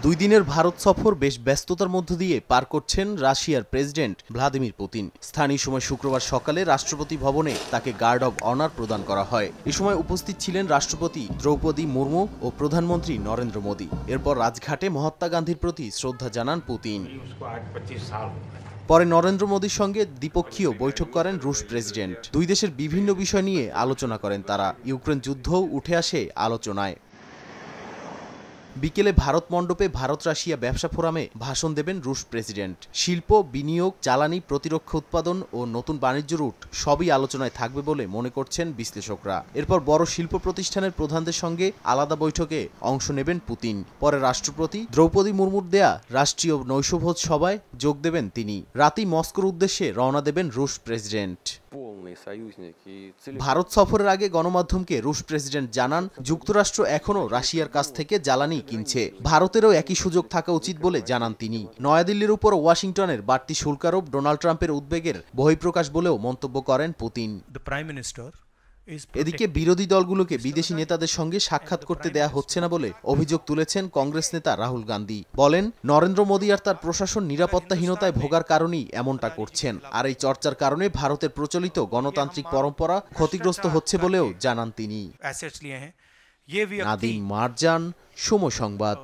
দুই দিনের ভারত সফর বেশ ব্যস্ততার মধ্য দিয়ে পার করছেন রাশিয়ার প্রেসিডেন্ট ভ্লাদিমির পুতিন। স্থানীয় সময় শুক্রবার সকালে রাষ্ট্রপতি ভবনে তাকে গার্ড অব অনার প্রদান করা হয়। এ সময় উপস্থিত ছিলেন রাষ্ট্রপতি দ্রৌপদী মুর্মু ও প্রধানমন্ত্রী নরেন্দ্র মোদী। এরপর রাজঘাটে মহাত্মা গান্ধীর প্রতি শ্রদ্ধা জানান পুতিন। পরে নরেন্দ্র মোদীর সঙ্গে দ্বিপক্ষীয় বৈঠক করেন রুশ প্রেসিডেন্ট। দুই দেশের বিভিন্ন বিষয় নিয়ে আলোচনা করেন তারা। ইউক্রেন যুদ্ধও উঠে আসে আলোচনায়। বিকেলে ভারত মণ্ডপে ভারত রাশিয়া ব্যবসা ফোরামে ভাষণ দেবেন রুশ প্রেসিডেন্ট। শিল্প, বিনিয়োগ, জ্বালানি, প্রতিরক্ষা উৎপাদন ও নতুন বাণিজ্য রুট সবই আলোচনায় থাকবে বলে মনে করছেন বিশ্লেষকরা। এরপর বড় শিল্প প্রতিষ্ঠানের প্রধানদের সঙ্গে আলাদা বৈঠকে অংশ নেবেন পুতিন। পরে রাষ্ট্রপতি দ্রৌপদী মুর্মুর দেয়া রাষ্ট্রীয় নৈশভোজ সভায় যোগ দেবেন তিনি। রাতেই মস্কোর উদ্দেশ্যে রওনা দেবেন রুশ প্রেসিডেন্ট। ভারত সফরের আগে গণমাধ্যমকে রুশ প্রেসিডেন্ট জানান, যুক্তরাষ্ট্র এখনও রাশিয়ার কাছ থেকে জ্বালানি কিনছে। ভারতেরও একই সুযোগ থাকা উচিত বলে জানান তিনি। নয়াদিল্লির উপর ওয়াশিংটনের বাড়তি শুল্ক আরোপ ডোনাল্ড ট্রাম্পের উদ্বেগের বহিঃপ্রকাশ বলেও মন্তব্য করেন পুতিন। এদিকে বিরোধী দলগুলোকে বিদেশি নেতাদের সঙ্গে সাক্ষাৎ করতে দেয়া হচ্ছে না বলে অভিযোগ তুলেছেন কংগ্রেস নেতা রাহুল গান্ধী। বলেন, নরেন্দ্র মোদী আর তার প্রশাসন নিরাপত্তাহীনতায় ভোগার কারণেই এমনটা করছেন। আর এই চর্চার কারণে ভারতের প্রচলিত গণতান্ত্রিক পরম্পরা ক্ষতিগ্রস্ত হচ্ছে বলেও জানান তিনি। নাদিম মারজান, সময় সংবাদ।